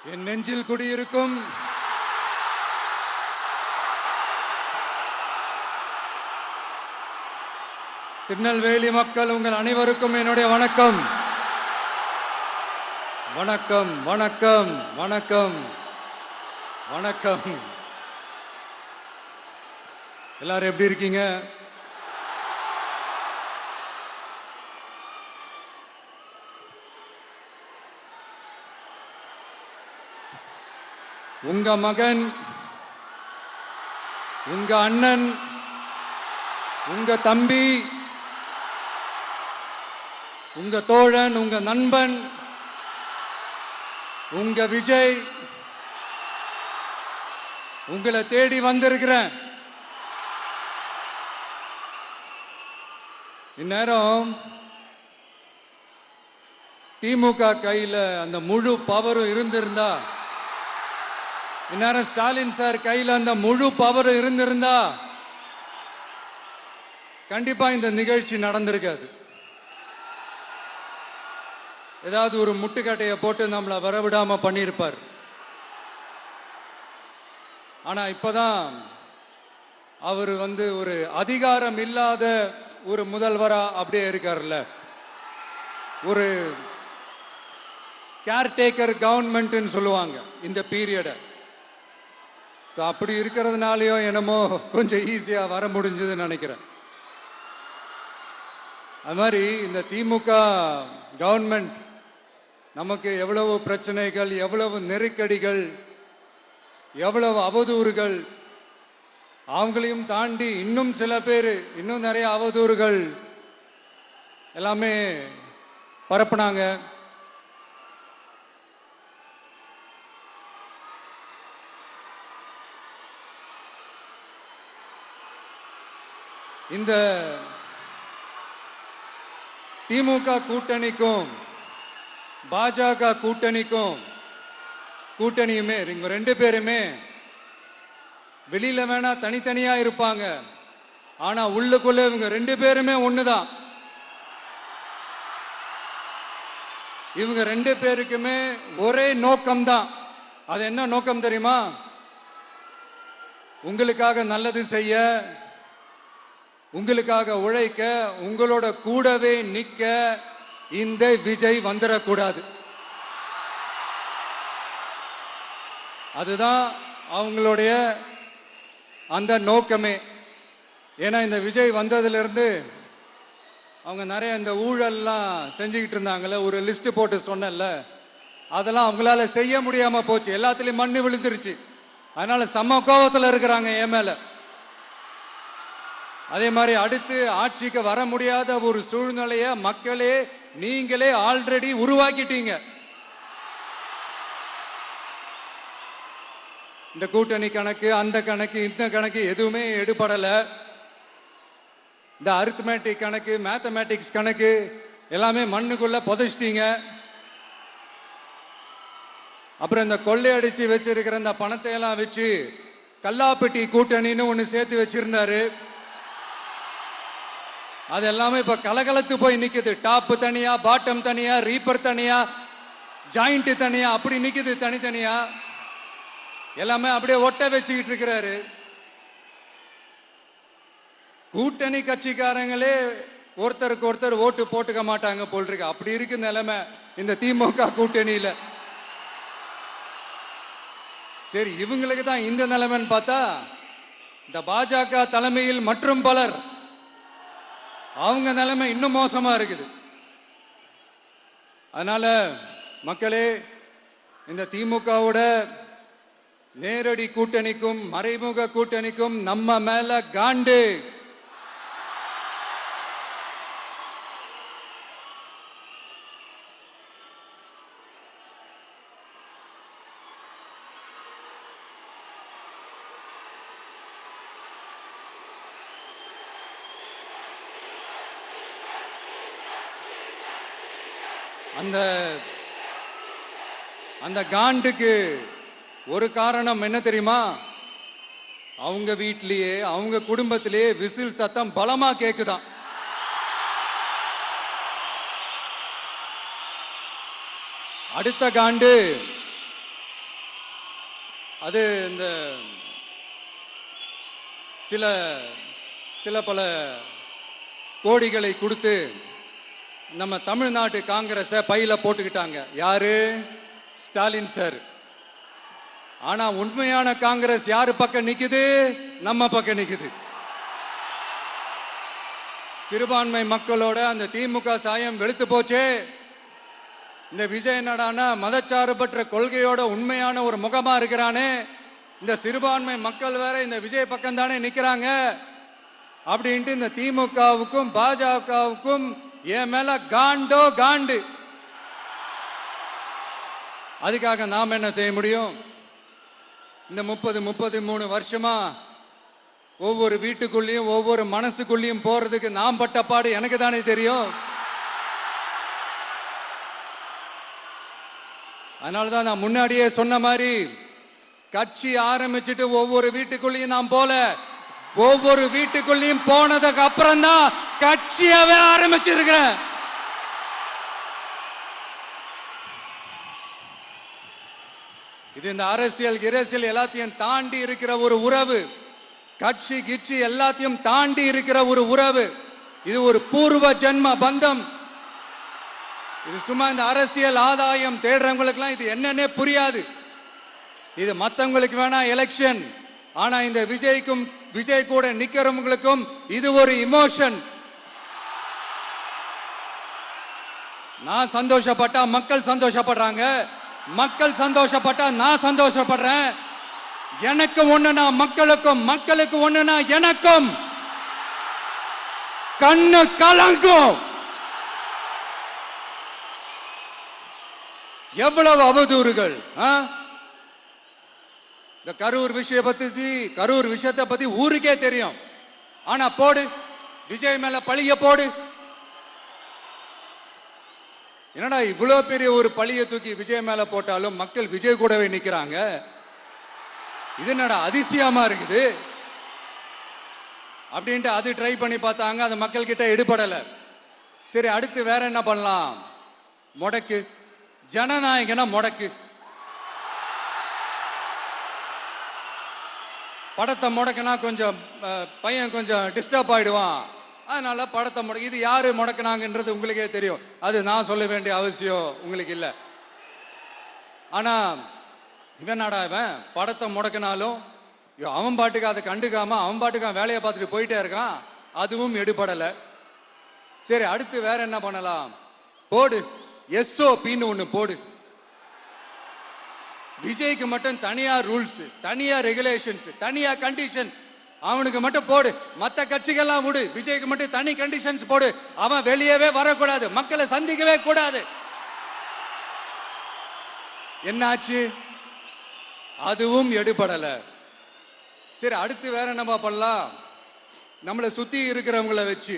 என் நெஞ்சில் குடியிருக்கும் திருநெல்வேலி மக்கள் உங்கள் அனைவருக்கும் என்னுடைய வணக்கம். வணக்கம் வணக்கம் வணக்கம் வணக்கம். எல்லாரும் எப்படி இருக்கீங்க? உங்க மகன், உங்க அண்ணன், உங்க தம்பி, உங்க தோழன், உங்க நண்பன், உங்க விஜய் உங்களை தேடி வந்திருக்கிறேன். இந்நேரம் திமுக கையில அந்த முழு பவரும் இருந்திருந்தா, இந்நேரம் ஸ்டாலின் சார் கையில் அந்த முழு பவர் இருந்திருந்தா கண்டிப்பா இந்த நிகழ்ச்சி நடந்திருக்காது. ஏதாவது ஒரு முட்டுக்கட்டையை போட்டு நம்மளை வரவிடாம பண்ணியிருப்பார். ஆனா இப்பதான் அவர் ஒரு அதிகாரம் இல்லாத ஒரு முதல்வரா அப்படியே இருக்காருல்ல, ஒரு கேர்டேக்கர் கவர்மெண்ட்னு சொல்லுவாங்க இந்த பீரியடை. ஸோ அப்படி இருக்கிறதுனாலயோ என்னமோ கொஞ்சம் ஈஸியாக வர முடிஞ்சதுன்னு நினைக்கிறேன். அது மாதிரி இந்த திமுக கவர்மெண்ட் நமக்கு எவ்வளவு பிரச்சனைகள், எவ்வளவு நெருக்கடிகள், எவ்வளவு அவதூறுகள், அவங்களையும் தாண்டி இன்னும் சில பேர் இன்னும் நிறைய அவதூறுகள் எல்லாமே பரப்புனாங்க. இந்த திமுக கூட்டணிக்கும் பாஜக கூட்டணியுமே இவங்க ரெண்டு பேருமே வெளியில வேணா தனித்தனியா இருப்பாங்க, ஆனா உள்ளுக்குள்ள இவங்க ரெண்டு பேருமே ஒண்ணுதான். இவங்க ரெண்டு பேருக்குமே ஒரே நோக்கம்தான். அது என்ன நோக்கம் தெரியுமா? உங்களுக்காக நல்லது செய்ய, உங்களுக்காக உழைக்க, உங்களோட கூடவே நிக்க இந்த விஜய் வந்துடக்கூடாது. அதுதான் அவங்களுடைய அந்த நோக்கமே. ஏன்னா இந்த விஜய் வந்ததிலிருந்து அவங்க நிறைய இந்த ஊழல்லாம் செஞ்சுக்கிட்டு இருந்தாங்கல்ல, ஒரு லிஸ்ட் போட்டு சொன்னல, அதெல்லாம் அவங்களால செய்ய முடியாம போச்சு. எல்லாத்துலயும் மண்ணு விழுந்துருச்சு. அதனால செம்ம கோபத்தில் இருக்கிறாங்க என் மேல. அதே மாதிரி அடுத்து ஆட்சிக்கு வர முடியாத ஒரு சூழ்நிலைய மக்களே நீங்களே ஆல்ரெடி உருவாக்கிட்டீங்க. இந்த கூட்டணி கணக்கு, அந்த கணக்கு, இந்த கணக்கு எதுவுமே எடுபடல. இந்த அரித்மேட்டிக் கணக்கு, மேத்தமேட்டிக்ஸ் கணக்கு எல்லாமே மண்ணுக்குள்ள புதைச்சிட்டீங்க. அப்புறம் இந்த கொள்ளையடிச்சு வச்சிருக்கிற இந்த பணத்தை எல்லாம் வச்சு கல்லாப்பட்டி கூட்டணின்னு ஒன்று சேர்த்து வச்சிருந்தாரு. அது எல்லாமே இப்ப கலகலத்து போய் நிக்குது. டாப் தனியா, பாட்டம் தனியா, ரீப்பர் தனியா, ஜாயிண்ட் தனியா, அப்படி நிக்குது தனித்தனியா. எல்லாமே அப்படியே ஒட்ட வச்சுக்கிட்டு இருக்கிறாரு. கூட்டணி கட்சிக்காரங்களே ஒருத்தருக்கு ஒருத்தர் ஓட்டு போட்டுக்க மாட்டாங்க போல் இருக்கு. அப்படி இருக்கு நிலைமை இந்த திமுக கூட்டணியில. சரி, இவங்களுக்கு தான் இந்த நிலைமைன்னு பார்த்தா இந்த பாஜக தலைமையில் மற்றும் பலர் அவங்க நிலைமை இன்னும் மோசமா இருக்குது. அதனால மக்களே, இந்த திமுகவோட நேரடி கூட்டணிக்கும் மறைமுக கூட்டணிக்கும் நம்ம மேல காண்டு. அந்த காண்டுக்கு ஒரு காரணம் என்ன தெரியுமா? அவங்க வீட்டிலேயே, அவங்க குடும்பத்திலேயே விசில் சத்தம் பலமா கேக்குதான். அடுத்த காண்டு அது இந்த சில சில பல கோடிகளை கொடுத்து நம்ம தமிழ்நாட்டு காங்கிரஸை பையில போட்டுக்கிட்டாங்க. யாரு? ஸ்டாலின் சார். ஆனா உண்மையான காங்கிரஸ் யாரு பக்கம் நிக்குது? நம்ம பக்கம் நிக்குது. சிறுபான்மை மக்களோட அந்த திமுக சாயம் வெளுத்து போச்சே. இந்த விஜய் என்னடானா மதச்சார்பற்ற கொள்கையோட உண்மையான ஒரு முகமா இருக்கிறானே. இந்த சிறுபான்மை மக்கள் வேற இந்த விஜய் பக்கம் தானே நிக்கிறாங்க அப்படின்ட்டு இந்த திமுகவுக்கும் பாஜகவுக்கும் என் மேல காண்டோ காண்டு. அதுக்காக நாம் என்ன செய்ய முடியும்? இந்த 33 வருஷமா ஒவ்வொரு வீட்டுக்குள்ளேயும் ஒவ்வொரு மனசுக்குள்ளேயும் போறதுக்கு நாம் பட்ட பாடு எனக்கு தானே தெரியும். அதனாலதான் நான் முன்னாடியே சொன்ன மாதிரி கட்சி ஆரம்பிச்சுட்டு ஒவ்வொரு வீட்டுக்குள்ளேயும் நான் போல, ஒவ்வொரு வீட்டுக்குள்ளேயும் போனதுக்கு அப்புறம் தான் கட்சியாவே ஆரம்பிச்சிருக்கிறேன். இது இந்த அரசியல் எல்லாத்தையும் தாண்டி இருக்கிற ஒரு உறவு. கட்சி கிட்சி எல்லாத்தையும் தாண்டி இருக்கிற ஒரு உறவு. இது ஒரு பூர்வ ஜென்ம பந்தம். இது சும்மா இந்த அரசியல் ஆதாயம் தேடுறவங்களுக்குலாம் இது என்னன்னே புரியாது. இது மற்றவங்களுக்கு வேணா எலெக்ஷன். ஆனா இந்த விஜய் கூட நிக்கிறவங்களுக்கும் இது ஒரு இமோஷன். நான் சந்தோஷப்பட்டா மக்கள் சந்தோஷப்படுறாங்க, மக்கள் சந்தோஷப்பட்டா நான் சந்தோஷப்படுறேன். எனக்கு ஒண்ணுனா மக்களுக்கும், மக்களுக்கு ஒண்ணுனா எனக்கும். கண்ணு கலங்கும். எவ்வளவு அவதூறுகள்! இந்த கரூர் விஷயத்தை பத்தி ஊருக்கே தெரியும். ஆனா போடு, விஜய் மேல பழிய போடு. என்னடா இவ்வளவு பெரிய ஒரு பழிய தூக்கி விஜய் மேல போட்டாலும் மக்கள் விஜய் கூடவே நிக்கிறாங்க. இது என்னடா அதிசயமா இருக்குது அப்படின்ட்டு அது ட்ரை பண்ணி பார்த்தாங்க. அது மக்கள் கிட்ட எடுபடல. சரி, அடுத்து வேற என்ன பண்ணலாம்? முடக்கு. ஜனநாயகனா முடக்கு. படத்தை முடக்கினா கொஞ்சம் பையன் கொஞ்சம் டிஸ்டர்ப் ஆயிடுவான். அதனால படத்தை முடக்கு. இது யாரு முடக்கினாங்கன்றது உங்களுக்கே தெரியும். அது நான் சொல்ல வேண்டிய அவசியம் உங்களுக்கு இல்லை. ஆனா இவனாடா இவன் படத்தை முடக்கினாலும் அவன் பாட்டுக்கு அதை கண்டுக்காம அவன் பாட்டுக்கு வேலையை பார்த்துட்டு போயிட்டே இருக்கான். அதுவும் எடுபடல. சரி, அடுத்து வேற என்ன பண்ணலாம்? போடு, SOPன்னு ஒண்ணு போடு. விஜய்க்கு மட்டும் தனியா ரூல்ஸ், தனியா ரெகுலேஷன்ஸ், தனியா கண்டிஷன்ஸ் அவனுக்கு மட்டும் போடு. மற்ற கட்சிகள்லாம் விடு, விஜய்க்கு மட்டும் தனி கண்டிஷன்ஸ் போடு. அவன் வெளியவே வரக்கூடாது, மக்களை சந்திக்கவே கூடாது. என்னாச்சு? அதுவும் எடுபடல. சரி, அடுத்து வேற என்ன பண்ணலாம்? நம்மளை சுத்தி இருக்கிறவங்களை வச்சு,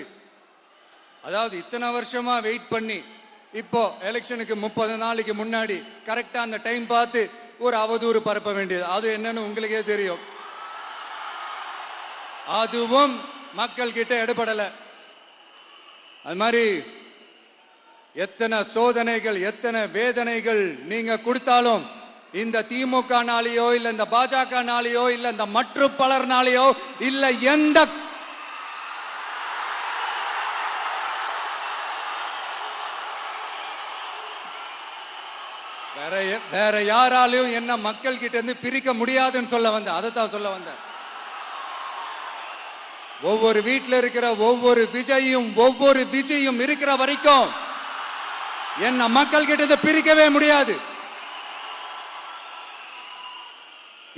அதாவது இத்தனை வருஷமா வெயிட் பண்ணி இப்போ எலெக்ஷனுக்கு 30 நாளைக்கு முன்னாடி கரெக்டா அந்த டைம் பார்த்து ஒரு அவதூறு பரப்ப வேண்டியது. அது என்னன்னு உங்களுக்கே தெரியும். அதுவும் மக்கள் கிட்ட எடுபடல. அது மாதிரி எத்தனை சோதனைகள், எத்தனை வேதனைகள் நீங்க கொடுத்தாலும் இந்த திமுக நாளையோ இல்ல இந்த பாஜக நாளையோ இல்ல இந்த மற்ற பலர் நாளையோ இல்ல எந்த வேற யாராலையும் என்ன மக்கள் கிட்ட இருந்து பிரிக்க முடியாதுன்னு சொல்ல வந்தேன். அதைத்தான் சொல்ல வந்தேன். ஒவ்வொரு வீட்டில் இருக்கிற ஒவ்வொரு விஜயும் இருக்கிற வரைக்கும் என்ன மக்கள் கிட்ட இருந்து பிரிக்கவே முடியாது.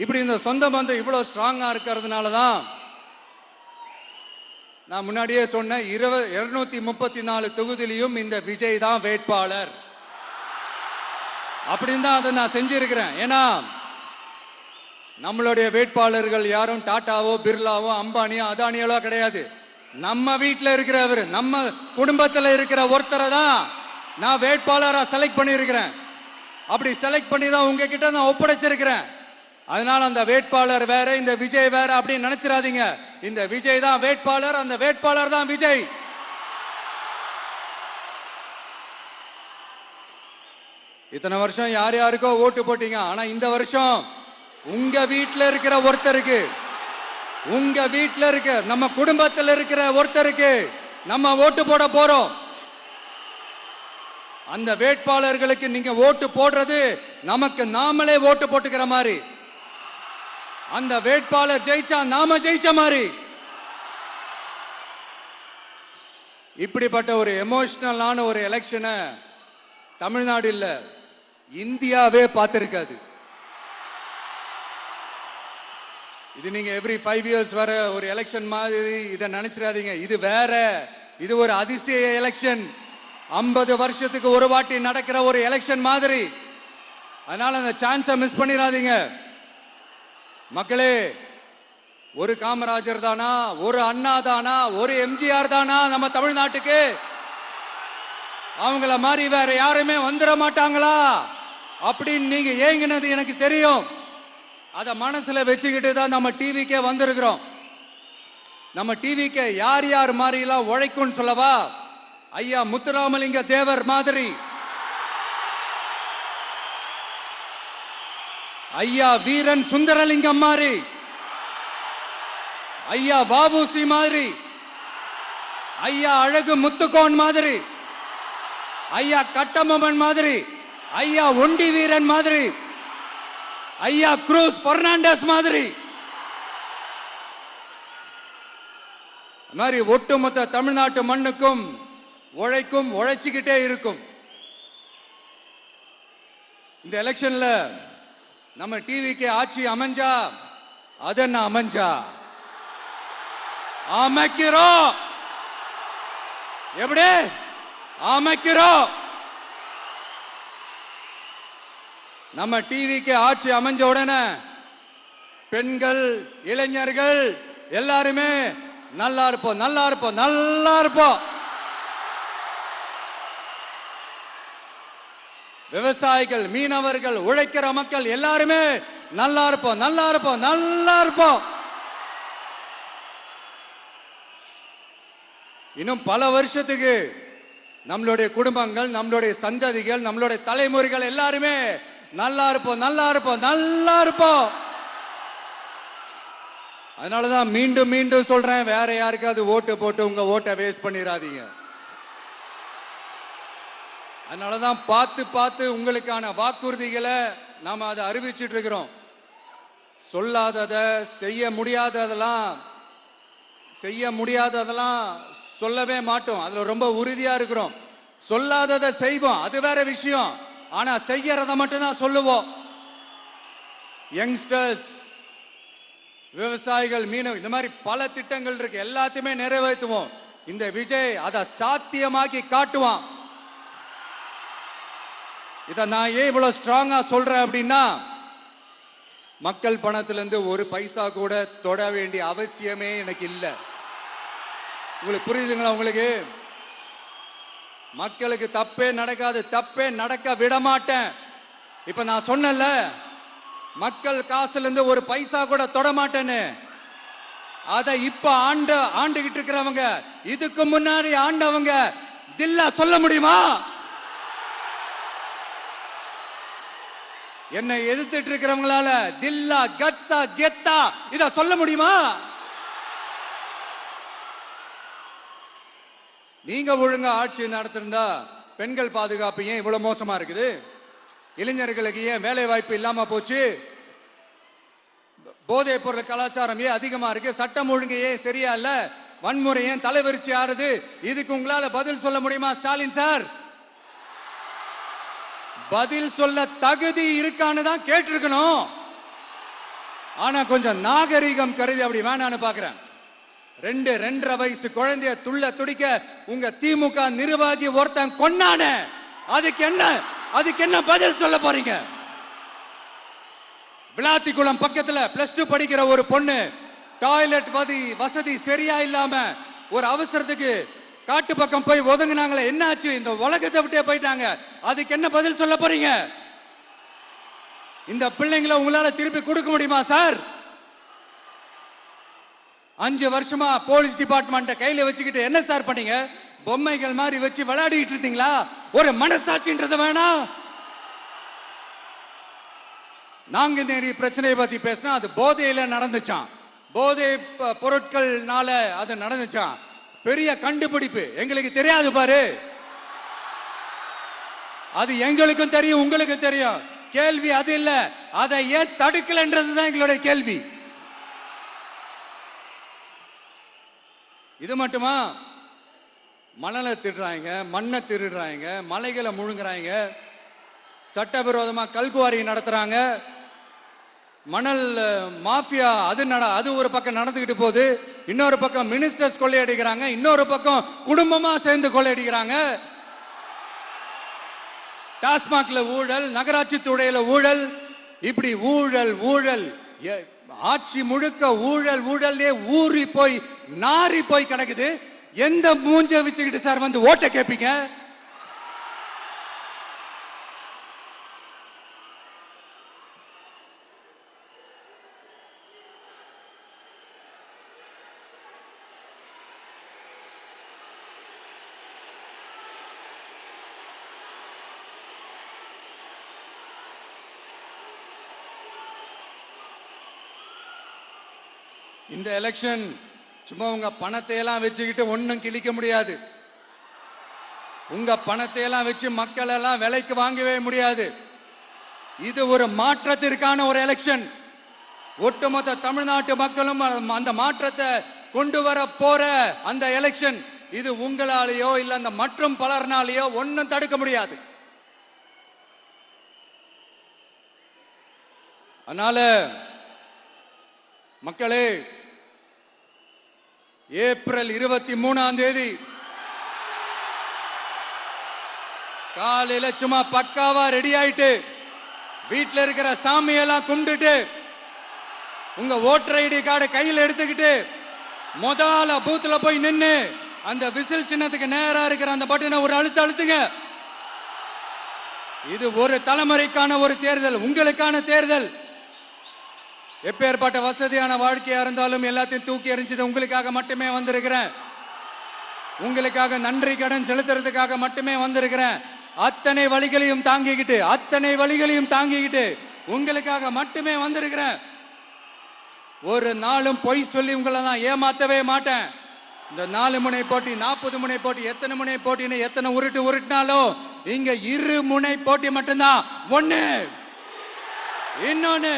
இப்படி இந்த சொந்த பந்தம் இவ்வளவு ஸ்ட்ராங்கா இருக்கிறதுனாலதான் நான் முன்னாடியே சொன்ன 234 தொகுதியிலும் இந்த விஜய் தான் வேட்பாளர் அப்படின்னு தான் அதை நான் செஞ்சிருக்கிறேன். ஏன்னா நம்மளுடைய வேட்பாளர்கள் யாரும் டாட்டாவோ பிர்லாவோ அம்பானியோ அதானியோ கிடையாது. நம்ம வீட்டில் இருக்கிறவர், நம்ம குடும்பத்தில் இருக்கிற ஒருத்தரை தான் நான் வேட்பாளராக செலக்ட் பண்ணியிருக்கிறேன். அப்படி செலக்ட் பண்ணி தான் உங்ககிட்ட நான் ஒப்படைச்சிருக்கிறேன். அதனால அந்த வேட்பாளர் வேற, இந்த விஜய் வேற அப்படின்னு நினைச்சிடாதீங்க. இந்த விஜய் தான் வேட்பாளர், அந்த வேட்பாளர் தான் விஜய். இத்தனை வருஷம் யார் யாருக்கோ ஓட்டு போட்டீங்க. ஆனா இந்த வருஷம் உங்க வீட்டில் இருக்கிற ஒருத்தருக்கு, உங்க வீட்டில் இருக்க நம்ம குடும்பத்தில் இருக்கிற ஒருத்தருக்கு நம்ம ஓட்டு போட போறோம். அந்த வேட்பாளர்களுக்கு நீங்க ஓட்டு போடுறது நமக்கு நாமளே ஓட்டு போட்டுக்கிற மாதிரி. அந்த வேட்பாளர் ஜெயிச்சா நாம ஜெயிச்ச மாதிரி. இப்படிப்பட்ட ஒரு எமோஷனலான ஒரு எலெக்ஷனை தமிழ்நாடு இல்ல, இந்தியாவே பார்த்திருக்காது. இது நீங்க எவ்ரி 5 years வர ஒரு எலெக்ஷன் மாதிரி இதை நினைச்சிடாதீங்க. இது வேற, இது ஒரு அதிசய எலெக்ஷன். 50 வருஷத்துக்கு ஒரு வாட்டி நடக்கிற ஒரு எலெக்ஷன் மாதிரி. அதனால அந்த சான்ஸை மிஸ் பண்ணிடாதீங்க மக்களே. ஒரு காமராஜர் தானா, ஒரு அண்ணா தானா, ஒரு எம்ஜிஆர் தானா நம்ம தமிழ்நாட்டுக்கு? அவங்கள மாதிரி வேற யாருமே வந்துட மாட்டாங்களா அப்படின்னு நீங்க ஏங்கினது எனக்கு தெரியும். அத மனசுல வச்சுக்கிட்டு தான் நம்ம டிவிக்கே வந்திருக்கிறோம். நம்ம டிவிக்கே யார் யார் மாதிரி எல்லாம் உழைக்கும் சொல்லவா? ஐயா முத்துராமலிங்க தேவர் மாதிரி, ஐயா வீரன் சுந்தரலிங்கம் மாதிரி, ஐயா வாவுசி மாதிரி, ஐயா அழகு முத்துக்கோன் மாதிரி, ஐயா கட்டபொம்மன் மாதிரி, ஐயா ஒண்டி வீரன் மாதிரி, ஐயா குரூஸ் பெர்னாண்டஸ் மாதிரி மாதிரி ஒட்டுமொத்த தமிழ்நாட்டு மண்ணுக்கும் உழைக்கும், உழைச்சிக்கிட்டே இருக்கும். இந்த எலெக்ஷன்ல நம்ம டிவிக்கு ஆட்சி அமைஞ்சா அதென்ன அமைஞ்சா அமைக்கிறோம். எப்படி அமைக்கிறோம்? நம்ம டிவிக்கு ஆட்சி அமைஞ்ச உடனே பெண்கள், இளைஞர்கள் எல்லாருமே நல்லா இருப்போம், நல்லா இருப்போம், நல்லா இருப்போம். விவசாயிகள், மீனவர்கள், உழைக்கிற மக்கள் எல்லாருமே நல்லா இருப்போம், நல்லா இருப்போம், நல்லா இருப்போம். இன்னும் பல வருஷத்துக்கு நம்மளுடைய குடும்பங்கள், நம்மளுடைய சந்ததிகள், நம்மளுடைய தலைமுறைகள் எல்லாருமே நல்லா இருப்போம், நல்லா இருப்போம், நல்லா இருப்போம். அதனாலதான் மீண்டும் மீண்டும் சொல்றேன், வேற யாருக்காவது ஓட்டு போட்டு உங்க ஓட்டை வேஸ்ட் பண்ணிடாதீங்க. அதனாலதான் பார்த்து பார்த்து உங்களுக்கான வாக்குறுதிகளை நாம அதை அறிவிச்சிட்டு இருக்கிறோம். சொல்லாதத, செய்ய முடியாததெல்லாம் சொல்லவே மாட்டோம். அதுல ரொம்ப உறுதியா இருக்கிறோம். சொல்லாததை செய்வோம், அது வேற விஷயம். ஆனா செய்யறத மட்டும் தான் சொல்லுவோம். யங்ஸ்டர்ஸ், விவசாயிகள், மீனவர்கள், இந்த மாதிரி பல திட்டங்கள் இருக்கு, எல்லாத்தையுமே நிறைவேற்றுவோம். இந்த விஜய் அதை சாத்தியமாக்கி காட்டுவான். இதை நான் ஏன் இவ்வளவு ஸ்ட்ராங்கா சொல்றேன் அப்படின்னா, மக்கள் பணத்திலிருந்து ஒரு பைசா கூட தொட வேண்டிய அவசியமே எனக்கு இல்லை. உங்களுக்கு புரியுதுங்களா? உங்களுக்கு மக்களுக்கு தப்பே நடக்காது, தப்பே நடக்க விட மாட்டேன். இப்ப நான் சொன்னேன்ல, மக்கள் காசுல இருந்து ஒரு பைசா கூட தொட மாட்டேன்னு. அத இப்ப ஆண்டுகிட்டு இருக்கிறவங்க, இதுக்கு முன்னாடி ஆண்டவங்க தில்லா சொல்ல முடியுமா? என்னை எதிர்த்துட்டு இருக்கிறவங்களால தில்லா, கட்ஸா, கெத்தா இத சொல்ல முடியுமா? நீங்க ஒழுங்கா ஆட்சி நடத்திருந்தா பெண்கள் பாதுகாப்பு ஏன் இவ்வளவு மோசமா இருக்குது? இளைஞர்களுக்கு ஏன் வேலை வாய்ப்பு இல்லாம போச்சு? போதைப் பொருள் கலாச்சாரம் ஏன் அதிகமா இருக்கு? சட்டம் ஒழுங்கு ஏன் சரியா இல்ல? வன்முறை ஏன் தலைவரிச்சு ஆறுது? இதுக்கு உங்களால பதில் சொல்ல முடியுமா ஸ்டாலின் சார்? பதில் சொல்ல தகுதி இருக்கான்னு தான் கேட்டிருக்கணும். ஆனா கொஞ்சம் நாகரிகம் கருதி அப்படி வேணான்னு பாக்குறேன். 2-2.5 வயசு குழந்தைய துள்ள துடிக்க உங்க திமுக நிர்வாகி ஒருத்தன் கொன்னான, அதுக்கு என்ன பதில் சொல்ல போறீங்க? விளாத்திக்குளம் பக்கத்துல +2 படிக்கிற ஒரு பொண்ணு டாய்லெட் வசதி சரியா இல்லாம ஒரு அவசரத்துக்கு காட்டு பக்கம் போய் ஒதுங்கினாங்களே, என்னாச்சு? இந்த உலகத்தை விட்டே போயிட்டாங்க. அதுக்கு என்ன பதில் சொல்ல போறீங்க? இந்த பிள்ளைங்களை உங்களால திருப்பி கொடுக்க முடியுமா சார்? 5 வருஷமா போலீஸ் டிபார்ட்மெண்ட்டை கையில வச்சுக்கிட்டு என்ன சார் பண்ணீங்க? பொம்மைகள் மாதிரி வச்சு விளையாடிட்டு இருந்தீங்களா? ஒரு மனசாட்சின்றது வேணாம். நாங்குநேரி பிரச்சனையை பத்தி பேசினா அது போதையில நடந்துச்சான், போதை பொருட்கள்னால அது நடந்துச்சான். பெரிய கண்டுபிடிப்பு எங்களுக்கு தெரியாது பாரு, அது எங்களுக்கும் தெரியும் உங்களுக்கும் தெரியும். கேள்வி அது இல்ல, அதை ஏன் தடுக்கலன்றதுதான் எங்களுடைய கேள்வி. இது மட்டுமா? மணலை திருடுறாங்க, மண்ணை திருடுறாங்க, மலைகளை முழுங்குறாங்க, சட்டவிரோதமாக கல்குவாரி நடத்துறாங்க, மணல் மாஃபியா அது ஒரு பக்கம் நடந்துகிட்டு போகுது. இன்னொரு பக்கம் மினிஸ்டர்ஸ் கொள்ளையடிக்கிறாங்க, இன்னொரு பக்கம் குடும்பமா சேர்ந்து கொள்ளையடிக்கிறாங்க. டாஸ்மாக்ல ஊழல், நகராட்சி துறையில ஊழல், இப்படி ஊழல் ஊழல், ஆட்சி முழுக்க ஊழல் ஊழல்லே ஊறி போய் நாரி போய் கிடக்குது. எந்த மூஞ்ச வச்சுக்கிட்டு சார் வந்து ஓட்ட கேட்பீங்க? இந்த எலெக்ஷன் சும்மா உங்க பணத்தை எல்லாம் வச்சுக்கிட்டு ஒன்னும் கிழிக்க முடியாது. உங்க பணத்தை எல்லாம் வச்சு மக்கள் எல்லாம் விலைக்கு வாங்கவே முடியாது. இது ஒரு மாற்றத்திற்கான ஒரு எலெக்ஷன். ஒட்டுமொத்த தமிழ்நாட்டு மக்களும் அந்த மாற்றத்தை கொண்டு வர போற அந்த எலெக்ஷன். இது உங்களாலேயோ இல்ல அந்த மற்றும் பலர்னாலேயோ ஒன்னும் தடுக்க முடியாது. அதனால மக்களே, ஏப்ரல் 23ஆம் தேதி காலையில சும்மா பக்காவா ரெடி ஆயிட்டு வீட்டில் இருக்கிற சாமியெல்லாம் கும்பிட்டுட்டு உங்க ஓட்டர் ஐடி கார்டை கையில் எடுத்துக்கிட்டு முதல்ல பூத்துல போய் நின்று அந்த விசில் சின்னத்துக்கு நேரா இருக்கிற அந்த பட்டனை ஒரு அழுத்துங்க. இது ஒரு தலைமுறைக்கான ஒரு தேர்தல், உங்களுக்கான தேர்தல். எப்பேற்பட்ட வசதியான வாழ்க்கையா இருந்தாலும் எல்லாத்தையும் தூக்கி எறிஞ்சது உங்களுக்காக மட்டுமே வந்திருக்கிறேன். உங்களுக்காக நன்றி கடன் செலுத்துறதுக்காக மட்டுமே வந்திருக்கிறேன். அத்தனை வழிகளையும் தாங்கிக்கிட்டு உங்களுக்காக மட்டுமே வந்திருக்கிறேன். ஒரு நாளும் பொய் சொல்லி உங்களை நான் ஏமாத்தவே மாட்டேன். இந்த 4 முனை போட்டி, 40 முனை போட்டி, எத்தனை முனை போட்டின்னு எத்தனை உருட்டினாலும் இங்க 2 முனை போட்டி மட்டும்தான். ஒண்ணு, இன்னொன்னு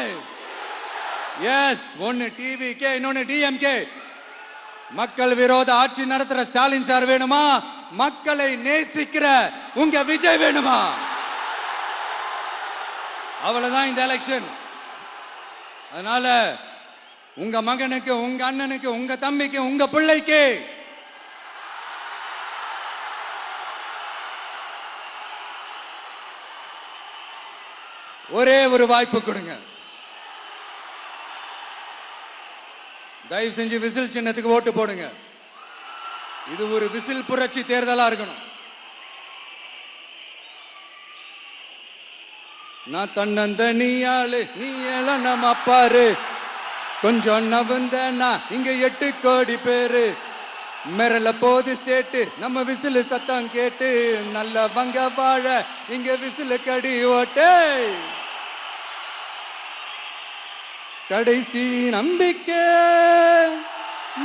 எஸ், ஒன்னு டிவிகே, இன்னொன்னு டிஎம்கே. மக்கள் விரோத ஆட்சி நடத்துற ஸ்டாலின் சார் வேணுமா? மக்களை நேசிக்கிற உங்க விஜய் வேணுமா? அவ்வளவுதான் இந்த எலெக்ஷன். அதனால உங்க மகனுக்கு, உங்க அண்ணனுக்கு, உங்க தம்பிக்கு, உங்க பிள்ளைக்கு ஒரே ஒரு வாய்ப்பு கொடுங்க. தயவு செஞ்சு விசில் சின்னத்துக்கு ஓட்டு போடுங்க. இது ஒரு விசில் புரட்சி தேர்தலா இருக்கணும். நான் தன்னந்த நீயாளு, நீ நம்ம அப்பாரு, கொஞ்சம் நவந்தனா இங்க 8 கோடி பேரு, மிரல போது ஸ்டேட்டு நம்ம விசில் சத்தம் கேட்டு, நல்ல வங்க வாழ இங்க விசில் கடி ஓட்டே. கடைசி நம்பிக்கை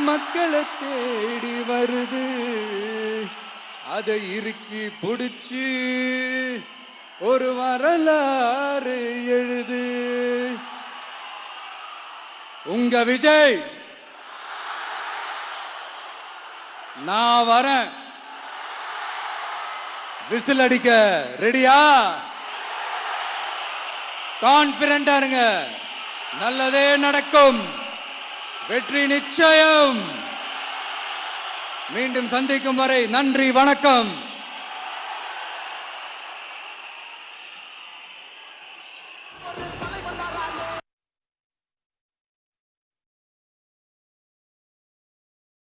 மக்களை தேடி வருது, அதை இறுக்கி புடிச்சு ஒரு வரலாறு எழுது. உங்க விஜய், நான் வரேன். விசில் அடிக்க ரெடியா? கான்பிடண்டா இருங்க, நல்லதே நடக்கும், வெற்றி நிச்சயம். மீண்டும் சந்திக்கும் வரை நன்றி, வணக்கம்.